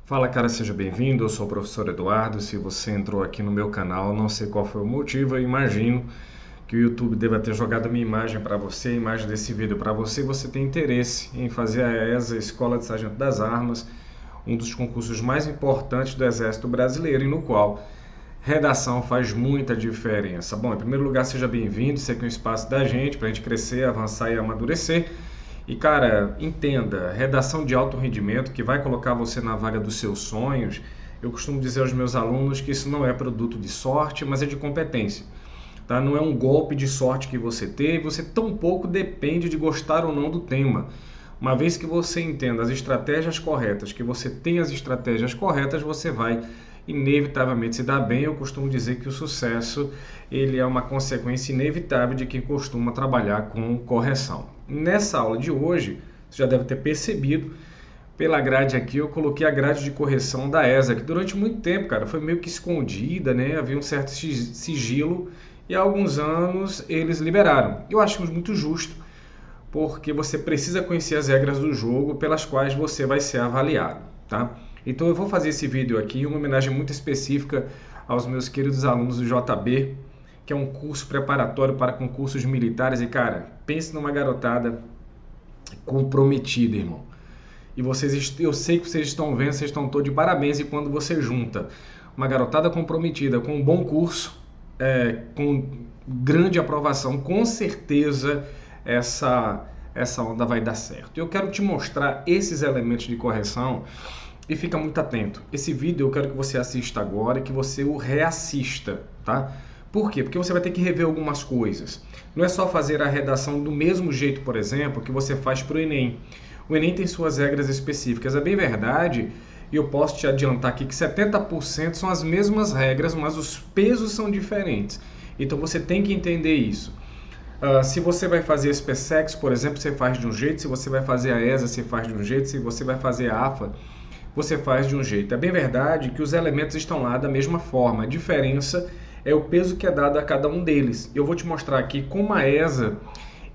Fala, cara, seja bem-vindo. Eu sou o professor Eduardo. Se você entrou aqui no meu canal, não sei qual foi o motivo, eu imagino que o YouTube deva ter jogado a minha imagem para você, a imagem desse vídeo para você, e você tem interesse em fazer a ESA, Escola de Sargento das Armas, um dos concursos mais importantes do Exército Brasileiro e no qual redação faz muita diferença. Bom, em primeiro lugar, seja bem-vindo. Isso aqui é um espaço da gente para a gente crescer, avançar e amadurecer. E, cara, entenda, redação de alto rendimento que vai colocar você na vaga dos seus sonhos. Eu costumo dizer aos meus alunos que isso não é produto de sorte, mas é de competência. Tá? Não é um golpe de sorte que você teve, você tampouco depende de gostar ou não do tema. Uma vez que você entenda as estratégias corretas, que você tem as estratégias corretas, você vai inevitavelmente se dar bem. Eu costumo dizer que o sucesso ele é uma consequência inevitável de quem costuma trabalhar com correção. Nessa aula de hoje, você já deve ter percebido, pela grade aqui, eu coloquei a grade de correção da ESA, que durante muito tempo, cara, foi meio que escondida, né? Havia um certo sigilo e há alguns anos eles liberaram. Eu acho muito justo, porque você precisa conhecer as regras do jogo pelas quais você vai ser avaliado, tá? Então eu vou fazer esse vídeo aqui em uma homenagem muito específica aos meus queridos alunos do JB, que é um curso preparatório para concursos militares. E, cara, pense numa garotada comprometida, irmão. E vocês, eu sei que vocês estão vendo, vocês estão todos de parabéns. E quando você junta uma garotada comprometida com um bom curso, com grande aprovação, com certeza essa onda vai dar certo. Eu quero te mostrar esses elementos de correção e fica muito atento. Esse vídeo eu quero que você assista agora e que você o reassista, tá? Por quê? Porque você vai ter que rever algumas coisas. Não é só fazer a redação do mesmo jeito, por exemplo, que você faz para o Enem. O Enem tem suas regras específicas. É bem verdade, e eu posso te adiantar aqui que 70% são as mesmas regras, mas os pesos são diferentes. Então você tem que entender isso. Se você vai fazer a SpaceX, por exemplo, você faz de um jeito. Se você vai fazer a ESA, você faz de um jeito. Se você vai fazer a AFA, você faz de um jeito. É bem verdade que os elementos estão lá da mesma forma. A diferença é o peso que é dado a cada um deles. Eu vou te mostrar aqui como a ESA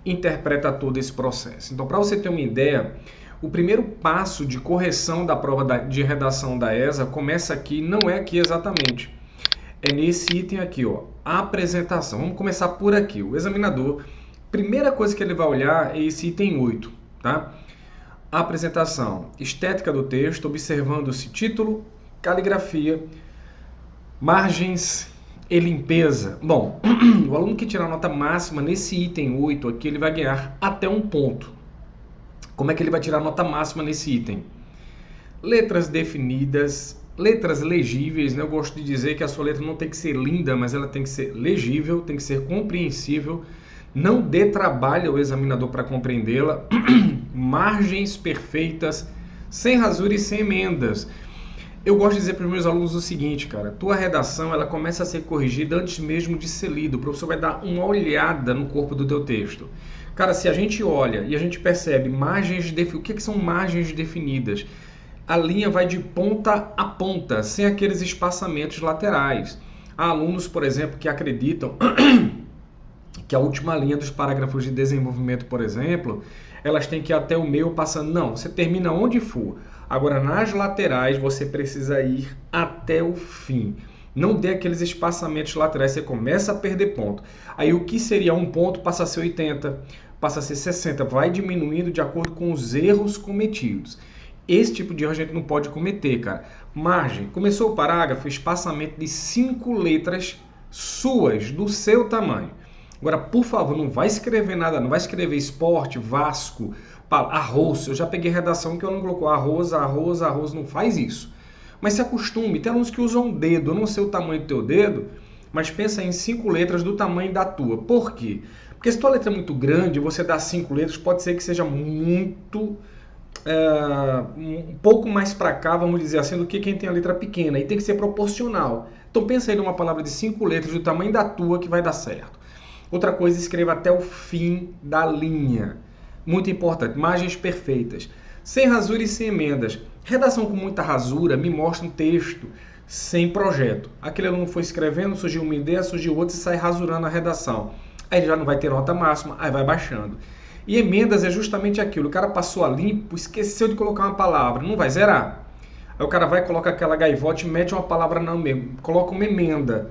interpreta todo esse processo. Então, para você ter uma ideia, o primeiro passo de correção da prova de redação da ESA começa aqui, não é aqui exatamente. É nesse item aqui, ó, a apresentação. Vamos começar por aqui. O examinador, primeira coisa que ele vai olhar é esse item 8, tá? A apresentação, estética do texto, observando-se título, caligrafia, margens e limpeza. Bom, o aluno que tirar nota máxima nesse item 8 aqui, ele vai ganhar até um ponto. Como é que ele vai tirar nota máxima nesse item? Letras definidas, letras legíveis, né? Eu gosto de dizer que a sua letra não tem que ser linda, mas ela tem que ser legível, tem que ser compreensível. Não dê trabalho ao examinador para compreendê-la. Margens perfeitas, sem rasura e sem emendas. Eu gosto de dizer para os meus alunos o seguinte, cara, tua redação ela começa a ser corrigida antes mesmo de ser lida. O professor vai dar uma olhada no corpo do teu texto. Cara, se a gente olha e a gente percebe margens definidas, o que são margens definidas? A linha vai de ponta a ponta, sem aqueles espaçamentos laterais. Há alunos, por exemplo, que acreditam que a última linha dos parágrafos de desenvolvimento, por exemplo, elas têm que ir até o meio passando. Não, você termina onde for. Agora, nas laterais, você precisa ir até o fim. Não dê aqueles espaçamentos laterais, você começa a perder ponto. Aí o que seria um ponto passa a ser 80, passa a ser 60, vai diminuindo de acordo com os erros cometidos. Esse tipo de erro a gente não pode cometer, cara. Margem, começou o parágrafo, espaçamento de 5 letras suas, do seu tamanho. Agora, por favor, não vai escrever nada, não vai escrever esporte, Vasco, arroz. Eu já peguei redação que eu não colocou arroz, arroz, arroz, não faz isso. Mas se acostume, tem alunos que usam o dedo, eu não sei o tamanho do teu dedo, mas pensa em 5 letras do tamanho da tua. Por quê? Porque se tua letra é muito grande, você dá 5 letras, pode ser que seja muito... um pouco mais para cá, vamos dizer assim, do que quem tem a letra pequena. E tem que ser proporcional. Então pensa aí numa palavra de 5 letras do tamanho da tua que vai dar certo. Outra coisa, escreva até o fim da linha. Muito importante, margens perfeitas. Sem rasura e sem emendas. Redação com muita rasura me mostra um texto sem projeto. Aquele aluno foi escrevendo, surgiu uma ideia, surgiu outra e sai rasurando a redação. Aí ele já não vai ter nota máxima, aí vai baixando. E emendas é justamente aquilo. O cara passou a limpo, esqueceu de colocar uma palavra, não vai zerar. Aí o cara vai, coloca aquela gaivota e mete uma palavra não mesmo, coloca uma emenda,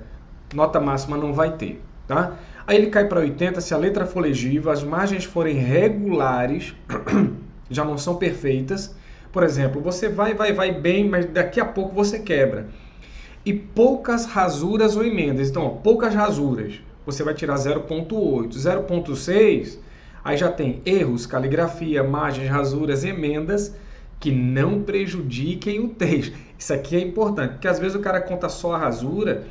nota máxima não vai ter, tá? Aí ele cai para 80 se a letra for legível, as margens forem regulares, já não são perfeitas. Por exemplo, você vai bem, mas daqui a pouco você quebra. E poucas rasuras ou emendas. Então, ó, poucas rasuras, você vai tirar 0,8. 0,6, aí já tem erros, caligrafia, margens, rasuras, emendas, que não prejudiquem o texto. Isso aqui é importante, porque às vezes o cara conta só a rasura,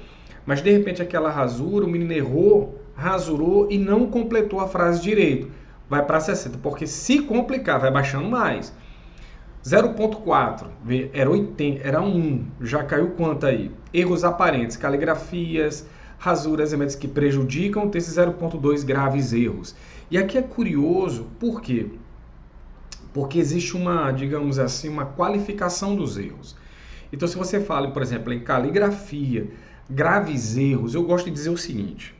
mas de repente aquela rasura, o menino errou, rasurou e não completou a frase direito. Vai para 60, porque se complicar, vai baixando mais. 0,4, era 80, era 1, já caiu quanto aí? Erros aparentes, caligrafias, rasuras, emendas que prejudicam o texto, 0,2 graves erros. E aqui é curioso, por quê? Porque existe uma, digamos assim, uma qualificação dos erros. Então, se você fala, por exemplo, em caligrafia, graves erros, eu gosto de dizer o seguinte: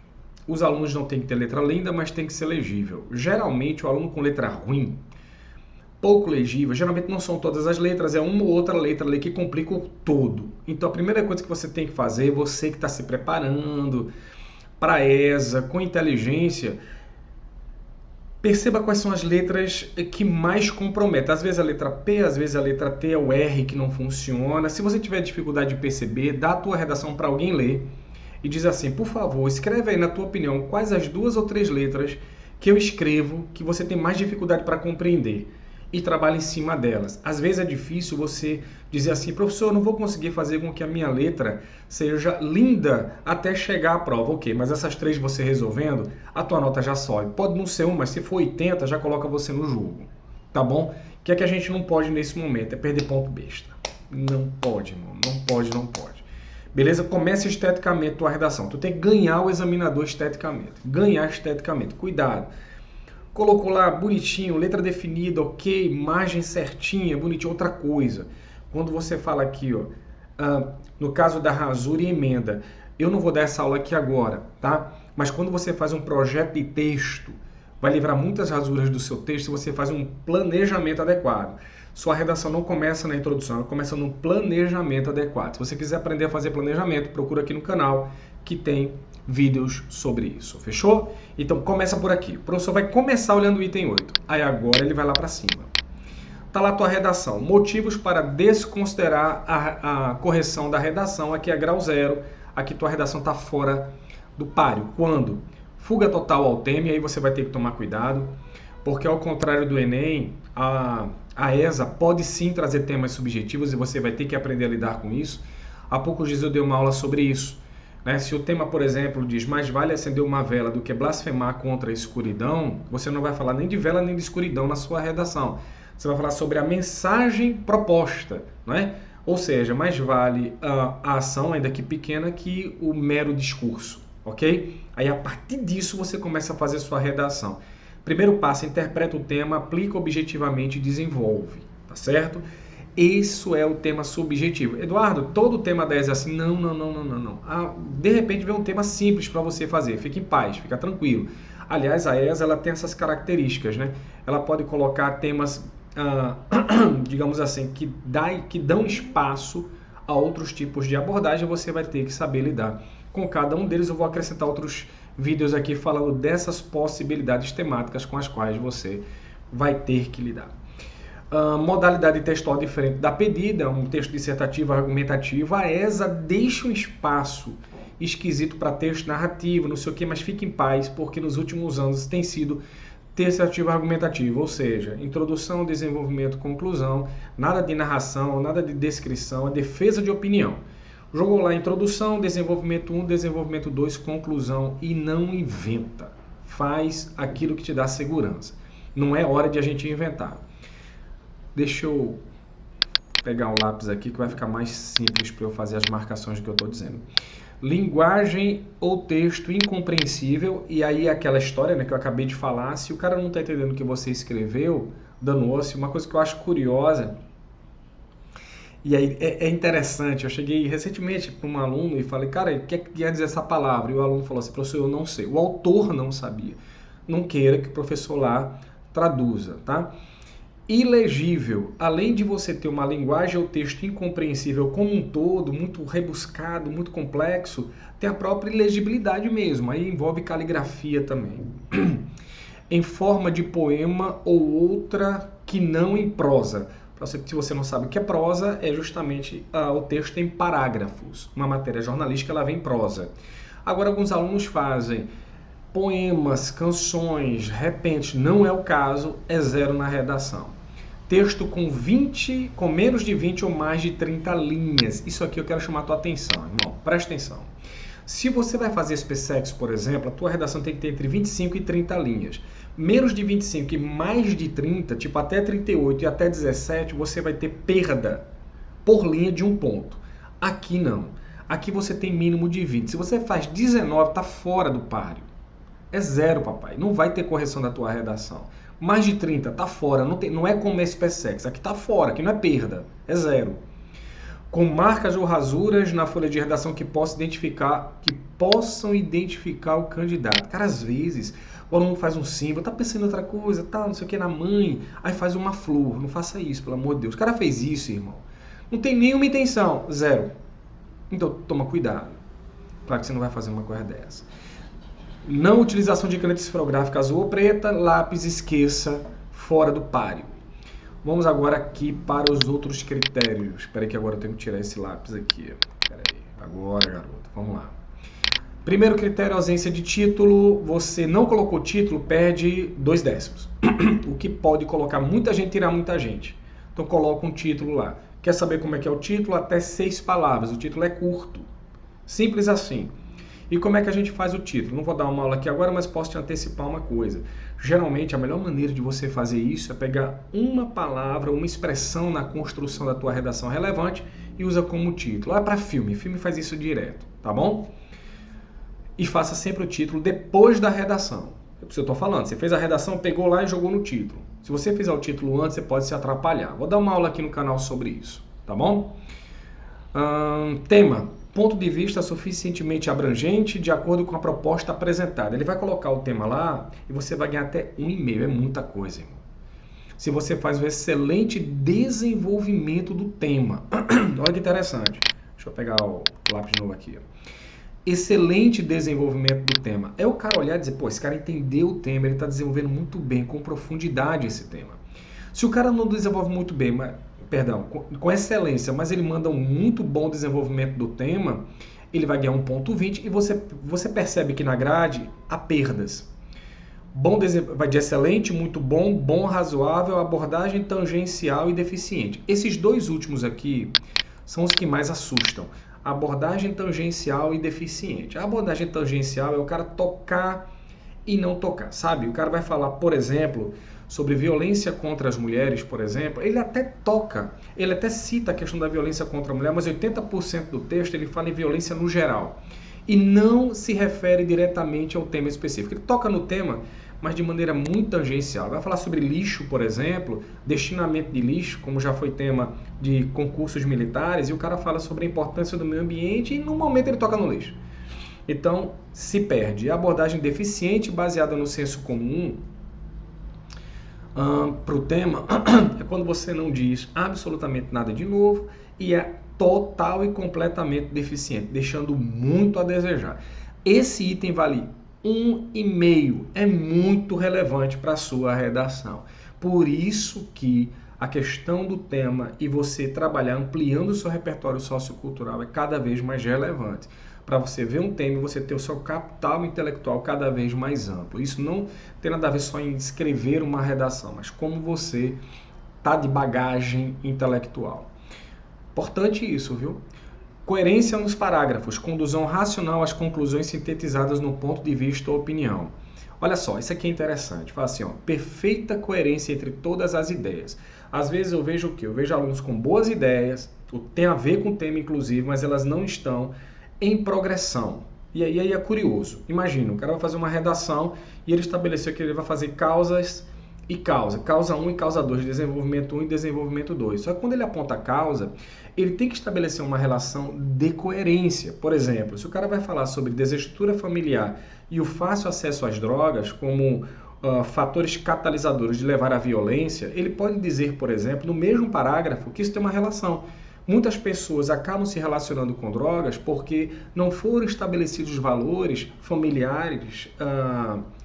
os alunos não têm que ter letra linda, mas tem que ser legível. Geralmente, o aluno com letra ruim, pouco legível, geralmente não são todas as letras, é uma ou outra letra ali que complica o todo. Então, a primeira coisa que você tem que fazer, você que está se preparando para a ESA, com inteligência, perceba quais são as letras que mais comprometem. Às vezes a letra P, às vezes a letra T, é o R que não funciona. Se você tiver dificuldade de perceber, dá a tua redação para alguém ler e diz assim: por favor, escreve aí na tua opinião quais as 2 ou 3 letras que eu escrevo que você tem mais dificuldade para compreender, e trabalha em cima delas. Às vezes é difícil você dizer assim: professor, eu não vou conseguir fazer com que a minha letra seja linda até chegar à prova. Ok, mas essas 3 você resolvendo, a tua nota já sobe. Pode não ser 1, mas se for 80, já coloca você no jogo. Tá bom? O que é que a gente não pode nesse momento? É perder ponto besta. Não pode, irmão. Não pode, não pode. Beleza? Comece esteticamente tua redação. Tu tem que ganhar o examinador esteticamente. Ganhar esteticamente. Cuidado. Colocou lá bonitinho, letra definida, ok, margem certinha, bonitinho. Outra coisa, quando você fala aqui, ó, no caso da rasura e emenda, eu não vou dar essa aula aqui agora, tá? Mas quando você faz um projeto de texto, vai livrar muitas rasuras do seu texto se você faz um planejamento adequado. Sua redação não começa na introdução, ela começa no planejamento adequado. Se você quiser aprender a fazer planejamento, procura aqui no canal que tem vídeos sobre isso, fechou? Então começa por aqui. O professor vai começar olhando o item 8, aí agora ele vai lá para cima. Tá lá a tua redação, motivos para desconsiderar a correção da redação, aqui é grau 0, aqui tua redação tá fora do páreo. Quando? Fuga total ao tema, e aí você vai ter que tomar cuidado, porque ao contrário do Enem, a ESA pode sim trazer temas subjetivos e você vai ter que aprender a lidar com isso. Há poucos dias eu dei uma aula sobre isso. Se o tema, por exemplo, diz mais vale acender uma vela do que blasfemar contra a escuridão, você não vai falar nem de vela nem de escuridão na sua redação. Você vai falar sobre a mensagem proposta, Ou seja, mais vale a ação, ainda que pequena, que o mero discurso, ok? Aí, a partir disso, você começa a fazer sua redação. Primeiro passo, interpreta o tema, aplica objetivamente e desenvolve, tá certo? Isso é o tema subjetivo. Eduardo, todo tema 10 é assim? Não. De repente vem um tema simples para você fazer. Fique em paz, fica tranquilo. Aliás, a ESA ela tem essas características, Ela pode colocar temas, digamos assim, que dão espaço a outros tipos de abordagem. Você vai ter que saber lidar com cada um deles. Eu vou acrescentar outros vídeos aqui falando dessas possibilidades temáticas com as quais você vai ter que lidar. Modalidade textual diferente da pedida, um texto dissertativo, argumentativo. A ESA deixa um espaço esquisito para texto narrativo, não sei o que, mas fique em paz, porque nos últimos anos tem sido dissertativo argumentativo, ou seja, introdução, desenvolvimento, conclusão, nada de narração, nada de descrição, é defesa de opinião. Jogou lá introdução, desenvolvimento 1, desenvolvimento 2, conclusão, e não inventa. Faz aquilo que te dá segurança. Não é hora de a gente inventar. Deixa eu pegar um lápis aqui que vai ficar mais simples para eu fazer as marcações do que eu estou dizendo. Linguagem ou texto incompreensível, e aí aquela história que eu acabei de falar, se o cara não está entendendo o que você escreveu, danou-se. Uma coisa que eu acho curiosa, e aí é interessante, eu cheguei recentemente para um aluno e falei, cara, o que é que quer dizer essa palavra? E o aluno falou assim, professor, eu não sei. O autor não sabia. Não queira que o professor lá traduza, tá? ilegível. Além de você ter uma linguagem ou texto incompreensível como um todo, muito rebuscado, muito complexo, tem a própria ilegibilidade mesmo, aí envolve caligrafia também. Em forma de poema ou outra que não em prosa. Se você não sabe o que é prosa, é justamente o texto em parágrafos. Uma matéria jornalística, ela vem em prosa. Agora, alguns alunos fazem poemas, canções, repentes, não é o caso, é 0 na redação. Texto com menos de 20 ou mais de 30 linhas. Isso aqui eu quero chamar a tua atenção, irmão. Presta atenção. Se você vai fazer SpaceX, por exemplo, a tua redação tem que ter entre 25 e 30 linhas. Menos de 25 e mais de 30, tipo até 38 e até 17, você vai ter perda por linha de um ponto. Aqui não. Aqui você tem mínimo de 20. Se você faz 19, tá fora do páreo. É 0, papai. Não vai ter correção da tua redação. Mais de 30, tá fora. Não é como SpaceX. Aqui tá fora, aqui não é perda. É 0. Com marcas ou rasuras na folha de redação que possam identificar o candidato. Cara, às vezes, o aluno faz um símbolo, tá pensando em outra coisa, tá, não sei o que, na mãe, aí faz uma flor. Não faça isso, pelo amor de Deus. O cara fez isso, irmão. Não tem nenhuma intenção. 0. Então, toma cuidado. Claro que você não vai fazer uma coisa dessa. Não utilização de caneta esferográfica azul ou preta, lápis esqueça, fora do páreo. Vamos agora aqui para os outros critérios. Espera aí que agora eu tenho que tirar esse lápis aqui. Espera aí. Agora, garoto. Vamos lá. Primeiro critério, ausência de título. Você não colocou título, perde 2 décimos. O que pode colocar muita gente, tirar muita gente. Então coloca um título lá. Quer saber como é que é o título? Até 6 palavras. O título é curto. Simples assim. E como é que a gente faz o título? Não vou dar uma aula aqui agora, mas posso te antecipar uma coisa. Geralmente, a melhor maneira de você fazer isso é pegar uma palavra, uma expressão na construção da tua redação relevante e usa como título. Ah, para filme. Filme faz isso direto, tá bom? E faça sempre o título depois da redação. É o que eu estou falando. Você fez a redação, pegou lá e jogou no título. Se você fizer o título antes, você pode se atrapalhar. Vou dar uma aula aqui no canal sobre isso, tá bom? Tema. Ponto de vista suficientemente abrangente de acordo com a proposta apresentada. Ele vai colocar o tema lá e você vai ganhar até 1,5. É muita coisa, irmão. Se você faz um excelente desenvolvimento do tema. Olha que interessante. Deixa eu pegar o lápis novo aqui. Excelente desenvolvimento do tema. É o cara olhar e dizer, pô, esse cara entendeu o tema, ele está desenvolvendo muito bem, com profundidade esse tema. Se o cara não desenvolve muito bem, com excelência, mas ele manda um muito bom desenvolvimento do tema, ele vai ganhar 1,20 e você percebe que na grade há perdas. Vai de excelente, muito bom, bom, razoável, abordagem tangencial e deficiente. Esses 2 últimos aqui são os que mais assustam. Abordagem tangencial e deficiente. A abordagem tangencial é o cara tocar e não tocar, sabe? O cara vai falar, por exemplo, sobre violência contra as mulheres, por exemplo, ele até toca, ele até cita a questão da violência contra a mulher, mas 80% do texto ele fala em violência no geral e não se refere diretamente ao tema específico. Ele toca no tema, mas de maneira muito tangencial. Vai falar sobre lixo, por exemplo, destinamento de lixo, como já foi tema de concursos militares, e o cara fala sobre a importância do meio ambiente e no momento ele toca no lixo. Então, se perde. A abordagem deficiente, baseada no senso comum, para o tema, é quando você não diz absolutamente nada de novo e é total e completamente deficiente, deixando muito a desejar. Esse item vale 1,5, é muito relevante para a sua redação. Por isso que a questão do tema e você trabalhar ampliando o seu repertório sociocultural é cada vez mais relevante. Para você ver um tema e você ter o seu capital intelectual cada vez mais amplo. Isso não tem nada a ver só em escrever uma redação, mas como você está de bagagem intelectual. Importante isso, viu? Coerência nos parágrafos, condução racional às conclusões sintetizadas no ponto de vista ou opinião. Olha só, isso aqui é interessante. Fala assim, ó, perfeita coerência entre todas as ideias. Às vezes eu vejo o quê? Eu vejo alunos com boas ideias, tem a ver com o tema inclusive, mas elas não estão em progressão. E aí é curioso. Imagina, o cara vai fazer uma redação e ele estabeleceu que ele vai fazer causas e causa. Causa 1 e causa 2, desenvolvimento 1 e desenvolvimento 2. Só que quando ele aponta a causa, ele tem que estabelecer uma relação de coerência. Por exemplo, se o cara vai falar sobre desestrutura familiar e o fácil acesso às drogas como fatores catalisadores de levar à violência, ele pode dizer, por exemplo, no mesmo parágrafo, que isso tem uma relação. Muitas pessoas acabam se relacionando com drogas porque não foram estabelecidos valores familiares,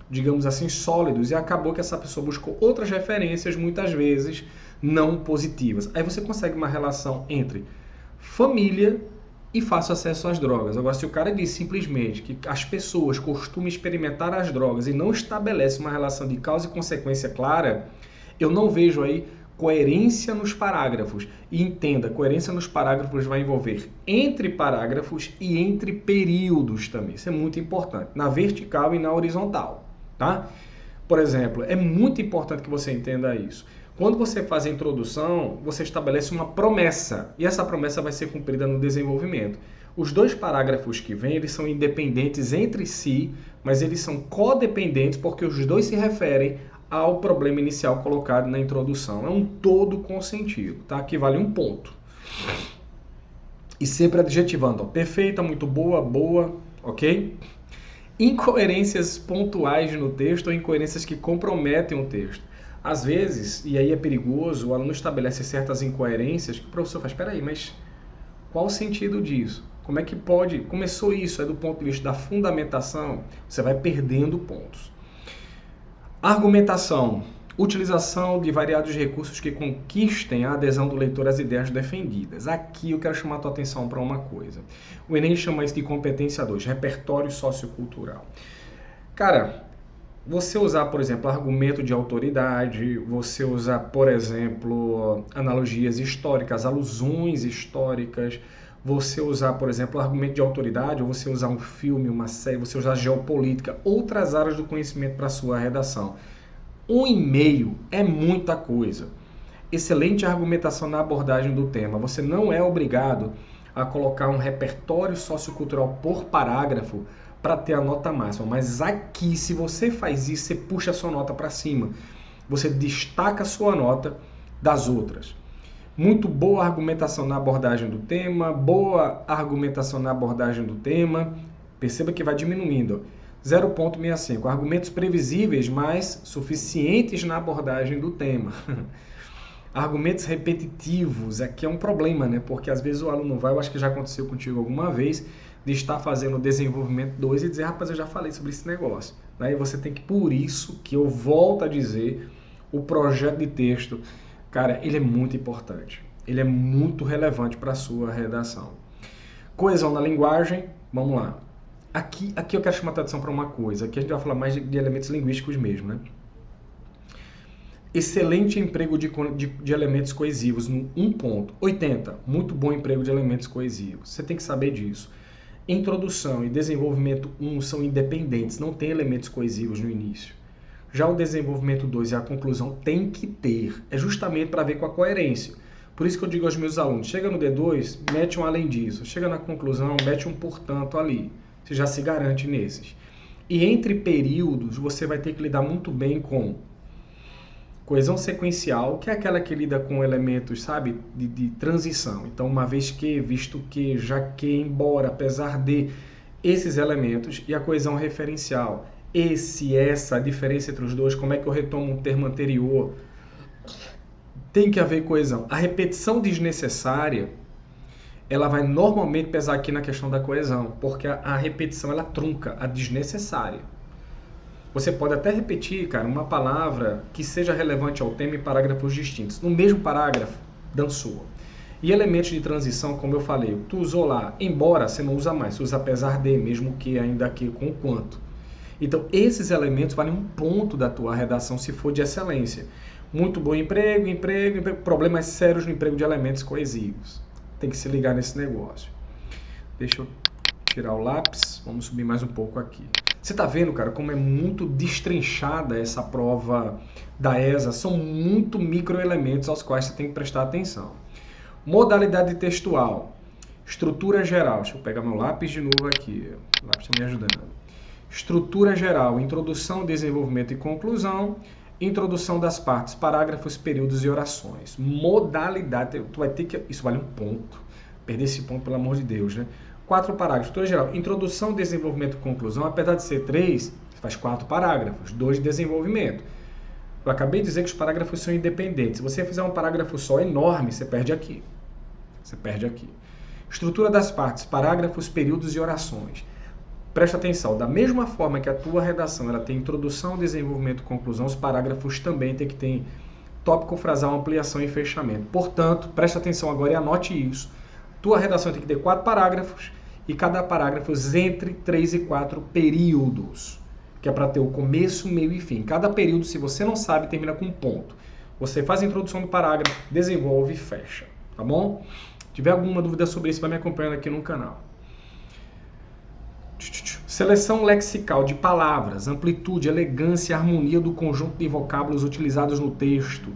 digamos assim, sólidos, e acabou que essa pessoa buscou outras referências, muitas vezes não positivas. Aí você consegue uma relação entre família e fácil acesso às drogas. Agora, se o cara diz simplesmente que as pessoas costumam experimentar as drogas e não estabelece uma relação de causa e consequência clara, eu não vejo aí coerência nos parágrafos. E entenda, coerência nos parágrafos vai envolver entre parágrafos e entre períodos também. Isso é muito importante, na vertical e na horizontal, tá? Por exemplo, é muito importante que você entenda isso. Quando você faz a introdução, você estabelece uma promessa, e essa promessa vai ser cumprida no desenvolvimento. Os dois parágrafos que vêm, eles são independentes entre si, mas eles são codependentes porque os dois se referem ao problema inicial colocado na introdução. É um todo com sentido, tá? Aqui vale um ponto. E sempre adjetivando, ó, perfeita, muito boa, boa, ok? Incoerências pontuais no texto ou incoerências que comprometem o texto. Às vezes, e aí é perigoso, o aluno estabelece certas incoerências que o professor faz, espera aí, mas qual o sentido disso? Como é que pode? Começou isso, é do ponto de vista da fundamentação, você vai perdendo pontos. Argumentação. Utilização de variados recursos que conquistem a adesão do leitor às ideias defendidas. Aqui eu quero chamar a tua atenção para uma coisa. O Enem chama isso de competência 2, repertório sociocultural. Cara, você usar, por exemplo, argumento de autoridade, você usar, por exemplo, analogias históricas, alusões históricas, você usar, por exemplo, argumento de autoridade, ou você usar um filme, uma série, você usar geopolítica, outras áreas do conhecimento para a sua redação. 1,5 é muita coisa. Excelente argumentação na abordagem do tema. Você não é obrigado a colocar um repertório sociocultural por parágrafo para ter a nota máxima. Mas aqui, se você faz isso, você puxa a sua nota para cima. Você destaca a sua nota das outras. Muito boa argumentação na abordagem do tema, boa argumentação na abordagem do tema. Perceba que vai diminuindo. 0,65. Argumentos previsíveis, mas suficientes na abordagem do tema. Argumentos repetitivos. Aqui é um problema, né? Porque às vezes o aluno vai, eu acho que já aconteceu contigo alguma vez, de estar fazendo o desenvolvimento 2 e dizer, rapaz, eu já falei sobre esse negócio. Daí você tem que, por isso que eu volto a dizer, o projeto de texto, cara, ele é muito importante. Ele é muito relevante para a sua redação. Coesão na linguagem, vamos lá. Aqui eu quero chamar a atenção para uma coisa. Aqui a gente vai falar mais de elementos linguísticos mesmo, né? Excelente emprego de elementos coesivos, um ponto. 80, muito bom emprego de elementos coesivos. Você tem que saber disso. Introdução e desenvolvimento 1 são independentes, não tem elementos coesivos no início. Já o desenvolvimento 2 e a conclusão tem que ter. É justamente para ver com a coerência. Por isso que eu digo aos meus alunos, chega no D2, mete um além disso. Chega na conclusão, mete um portanto ali. Você já se garante nesses. E entre períodos, você vai ter que lidar muito bem com coesão sequencial, que é aquela que lida com elementos, sabe, de transição. Então, uma vez que, visto que, já que, embora, apesar de, esses elementos. E a coesão referencial. Essa, a diferença entre os dois, como é que eu retomo um termo anterior? Tem que haver coesão. A repetição desnecessária, ela vai normalmente pesar aqui na questão da coesão, porque a repetição, ela trunca a desnecessária. Você pode até repetir, cara, uma palavra que seja relevante ao tema em parágrafos distintos. No mesmo parágrafo, dançou. E elementos de transição, como eu falei, tu usou lá, embora você não usa mais, você usa apesar de, mesmo que, ainda que, com quanto. Então, esses elementos valem um ponto da tua redação se for de excelência. Muito bom emprego, problemas sérios no emprego de elementos coesivos. Tem que se ligar nesse negócio. Deixa eu tirar o lápis, vamos subir mais um pouco aqui. Você tá vendo, cara, como é muito destrinchada essa prova da ESA? São muito microelementos aos quais você tem que prestar atenção. Modalidade textual. Estrutura geral. Deixa eu pegar meu lápis de novo aqui. O lápis está me ajudando. Estrutura geral. Introdução, desenvolvimento e conclusão. Introdução das partes, parágrafos, períodos e orações. Modalidade. Tu vai ter que... Isso vale um ponto. Perder esse ponto, pelo amor de Deus, né? 4 parágrafos. Estrutura geral, introdução, desenvolvimento e conclusão, apesar de ser 3, faz 4 parágrafos, 2 de desenvolvimento. Eu acabei de dizer que os parágrafos são independentes. Se você fizer um parágrafo só enorme, você perde aqui. Você perde aqui. Estrutura das partes, parágrafos, períodos e orações. Presta atenção, da mesma forma que a tua redação ela tem introdução, desenvolvimento e conclusão, os parágrafos também tem que ter tópico, frasal, ampliação e fechamento. Portanto, presta atenção agora e anote isso. Tua redação tem que ter 4 parágrafos e cada parágrafo entre 3 e 4 períodos, que é para ter o começo, meio e fim. Cada período, se você não sabe, termina com um ponto. Você faz a introdução do parágrafo, desenvolve e fecha, tá bom? Se tiver alguma dúvida sobre isso, vai me acompanhando aqui no canal. Seleção lexical de palavras, amplitude, elegância e harmonia do conjunto de vocábulos utilizados no texto,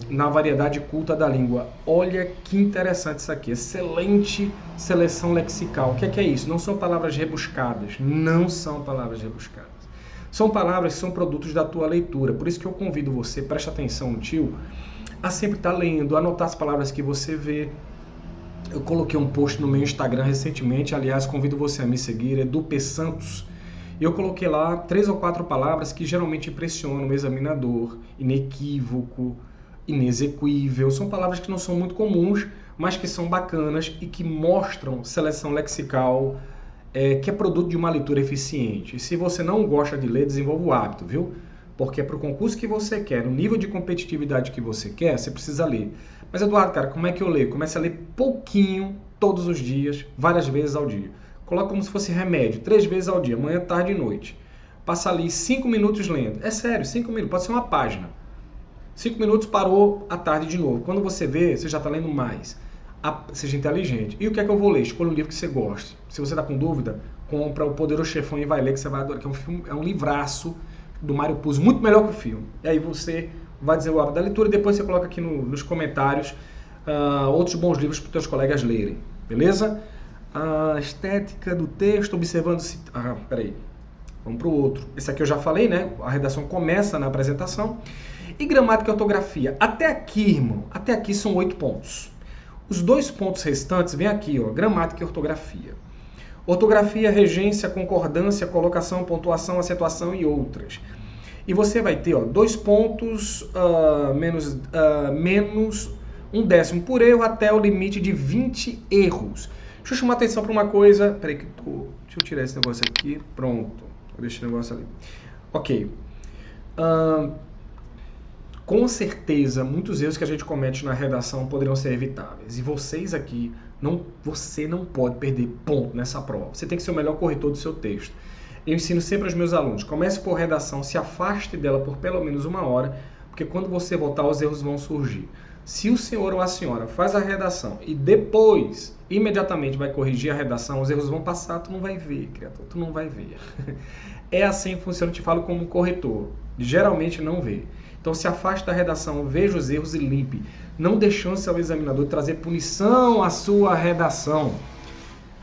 na variedade culta da língua. Olha que interessante isso aqui, excelente seleção lexical. O que é isso? Não são palavras rebuscadas, não são palavras rebuscadas. São palavras que são produtos da tua leitura, por isso que eu convido você, preste atenção, tio, a sempre estar lendo, anotar as palavras que você vê. Eu coloquei um post no meu Instagram recentemente, aliás, convido você a me seguir, é do P. Santos. Eu coloquei lá 3 ou 4 palavras que geralmente impressionam o examinador: inequívoco, inexequível. São palavras que não são muito comuns, mas que são bacanas e que mostram seleção lexical, que é produto de uma leitura eficiente. E se você não gosta de ler, desenvolva o hábito, viu? Porque é para o concurso que você quer, no nível de competitividade que você quer, você precisa ler. Mas, Eduardo, cara, como é que eu leio? Comece a ler pouquinho, todos os dias, várias vezes ao dia. Coloca como se fosse remédio, 3 vezes ao dia, manhã, tarde e noite. Passa ali 5 minutos lendo. É sério, 5 minutos, pode ser uma página. 5 minutos, parou, à tarde de novo. Quando você vê, você já está lendo mais. Seja inteligente. E o que é que eu vou ler? Escolha um livro que você goste. Se você está com dúvida, compra O Poderoso Chefão e vai ler, que você vai adorar. Que é um livraço do Mário Puzo, muito melhor que o filme. E aí você vai desenvolver o hábito da leitura e depois você coloca aqui nos comentários outros bons livros para os teus colegas lerem, beleza? A estética do texto, observando... peraí, vamos para o outro. Esse aqui eu já falei, né? A redação começa na apresentação. E gramática e ortografia. Até aqui, irmão, até aqui são 8 pontos. Os 2 pontos restantes vem aqui, ó, gramática e ortografia. Ortografia, regência, concordância, colocação, pontuação, acentuação e outras. E você vai ter 2 pontos menos 1/10 por erro até o limite de 20 erros. Deixa eu chamar a atenção para uma coisa. Peraí que deixa eu tirar esse negócio aqui. Pronto. Vou deixar esse negócio ali. Ok. Com certeza, muitos erros que a gente comete na redação poderiam ser evitáveis. E vocês aqui, você não pode perder ponto nessa prova. Você tem que ser o melhor corretor do seu texto. Eu ensino sempre aos meus alunos, comece por redação, se afaste dela por pelo menos 1 hora, porque quando você voltar, os erros vão surgir. Se o senhor ou a senhora faz a redação e depois, imediatamente vai corrigir a redação, os erros vão passar, tu não vai ver, criatura, tu não vai ver. É assim que funciona, eu te falo como corretor, geralmente não vê. Então se afaste da redação, veja os erros e limpe. Não dê chance ao examinador de trazer punição à sua redação.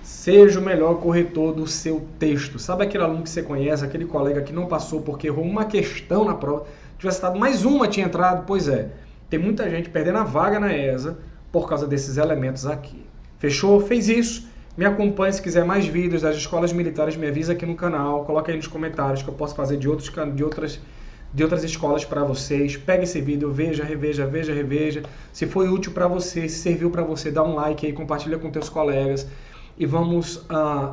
Seja o melhor corretor do seu texto. Sabe aquele aluno que você conhece, aquele colega que não passou porque errou uma questão na prova, tivesse dado mais uma, tinha entrado? Pois é, tem muita gente perdendo a vaga na ESA por causa desses elementos aqui. Fechou? Fez isso? Me acompanhe, se quiser mais vídeos das escolas militares, me avisa aqui no canal, coloca aí nos comentários que eu posso fazer de outras escolas para vocês. Pega esse vídeo, veja, reveja. Se foi útil para você, se serviu para você, dá um like aí, compartilha com teus colegas. E vamos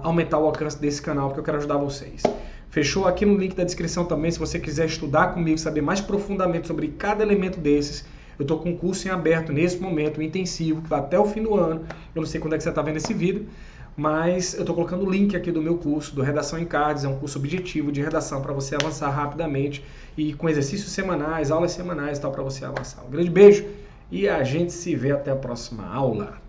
aumentar o alcance desse canal, porque eu quero ajudar vocês. Fechou? Aqui no link da descrição também, se você quiser estudar comigo, saber mais profundamente sobre cada elemento desses, eu estou com um curso em aberto nesse momento, um intensivo, que vai até o fim do ano. Eu não sei quando é que você está vendo esse vídeo, mas eu estou colocando o link aqui do meu curso, do Redação em Cards. É um curso objetivo de redação para você avançar rapidamente e com exercícios semanais, aulas semanais e tal, para você avançar. Um grande beijo e a gente se vê até a próxima aula.